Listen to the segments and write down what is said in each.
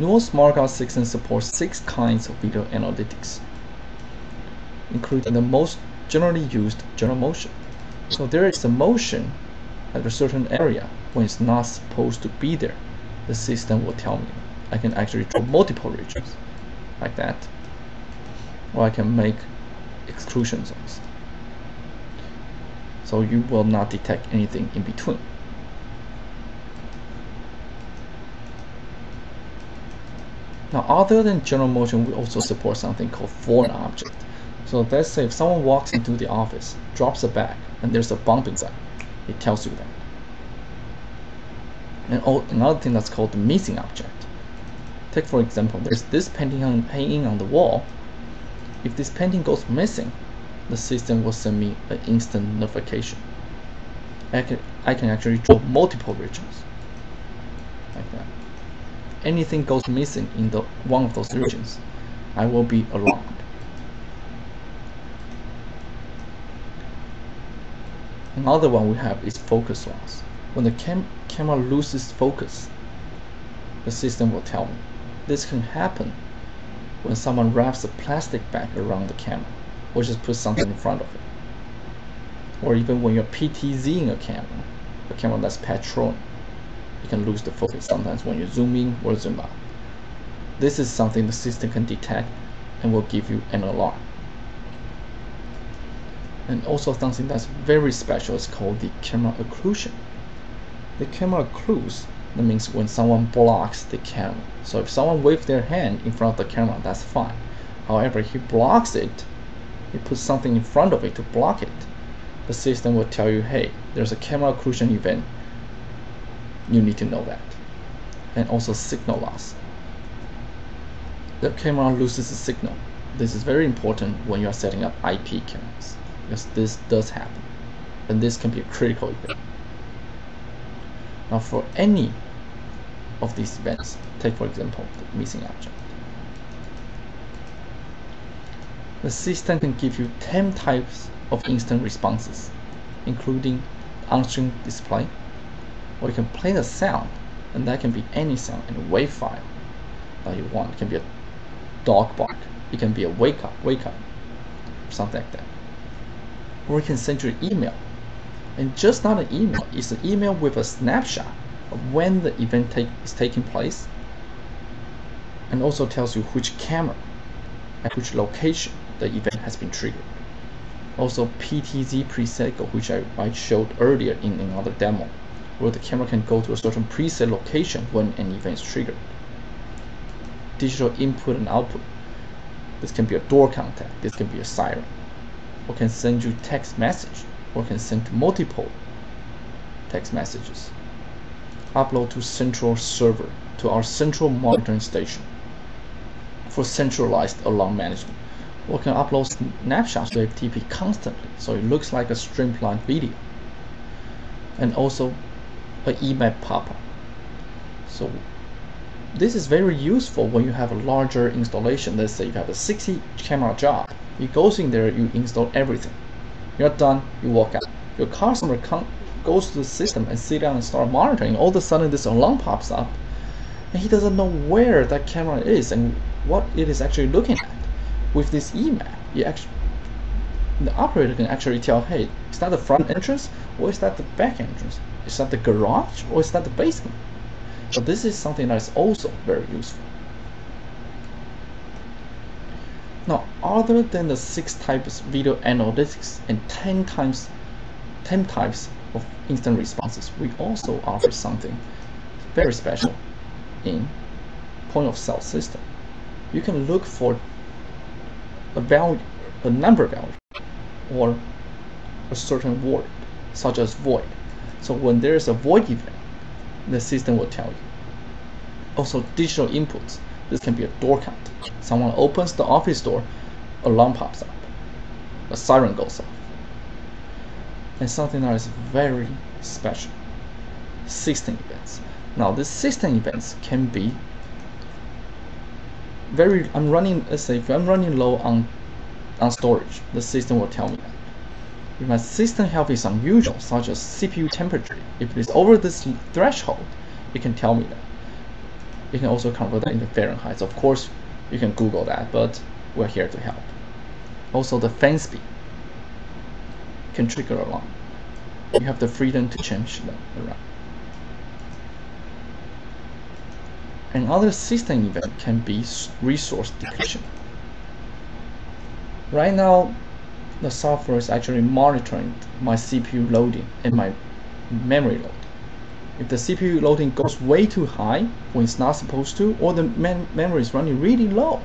Nuo smartguard system supports 6 kinds of video analytics, including the most generally used general motion. So there is a motion at a certain area when it's not supposed to be there. The system will tell me. I can actually draw multiple regions like that, or I can make exclusion zones, so you will not detect anything in between. Now, other than general motion, we also support something called foreign object. So let's say if someone walks into the office, drops a bag, and there's a bump inside, it tells you that. And another thing that's called the missing object. Take for example, there's this painting hanging on the wall. If this painting goes missing, the system will send me an instant notification. I can actually draw multiple regions like that. Anything goes missing in one of those regions, I will be alarmed. Another one we have is focus loss. When the camera loses focus, the system will tell me. This can happen when someone wraps a plastic bag around the camera, or just puts something in front of it. Or even when you're PTZing a camera that's patrolling, you can lose the focus sometimes when you zoom in or zoom out. This is something the system can detect and will give you an alarm. And also something that's very special is called the camera occlusion. The camera occludes, that means when someone blocks the camera. So if someone waves their hand in front of the camera, that's fine. However, he blocks it, he puts something in front of it to block it, the system will tell you, hey, there's a camera occlusion event. You need to know that. And also signal loss. The camera loses a signal. This is very important when you are setting up IP cameras, because this does happen, and this can be a critical event. Now, for any of these events, take for example the missing object. The system can give you 10 types of instant responses, including on-screen display, or you can play a sound, and that can be any sound in a WAV file that you want. It can be a dog bark, it can be a wake up, something like that. Or you can send you an email, and just not an email, it's an email with a snapshot of when the event is taking place, and also tells you which camera at which location the event has been triggered. Also PTZ preset go, which I showed earlier in another demo, where the camera can go to a certain preset location when an event is triggered. Digital input and output. This can be a door contact, this can be a siren, or can send you text message, or can send multiple text messages. Upload to central server, to our central monitoring station for centralized alarm management. Or can upload snapshots to FTP constantly, so it looks like a streamlined video. And also an EMAP pop-up. So this is very useful when you have a larger installation. Let's say you have a 60 camera job. It goes in there, you install everything. You're done, you walk out. Your customer goes to the system and sit down and start monitoring. All of a sudden this alarm pops up, and he doesn't know where that camera is and what it is actually looking at. With this EMAP, the operator can actually tell, hey, is that the front entrance, or is that the back entrance? Is that the garage, or is that the basement? So this is something that is also very useful. Now, other than the 6 types of video analytics and 10 types of instant responses, we also offer something very special in point of sale system. You can look for a number value, or a certain word, such as void. So when there is a void event, the system will tell you. Also digital inputs. This can be a door count. Someone opens the office door, alarm pops up, a siren goes off. And something that is very special, system events. Now these system events can be let's say if I'm running low on storage, the system will tell me that. If my system health is unusual, such as CPU temperature, if it is over this threshold, it can tell me that. You can also convert that into Fahrenheit. Of course, you can Google that, but we're here to help. Also, the fan speed can trigger alarm. You have the freedom to change them around. Another system event can be resource depletion. Right now, the software is actually monitoring my CPU loading and my memory load. If the CPU loading goes way too high when it's not supposed to, or the memory is running really low,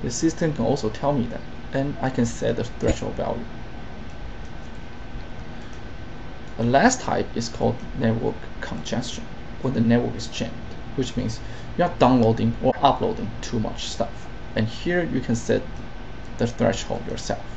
the system can also tell me that, and I can set the threshold value. The last type is called network congestion, when the network is jammed, which means you are downloading or uploading too much stuff. And here you can set the threshold yourself.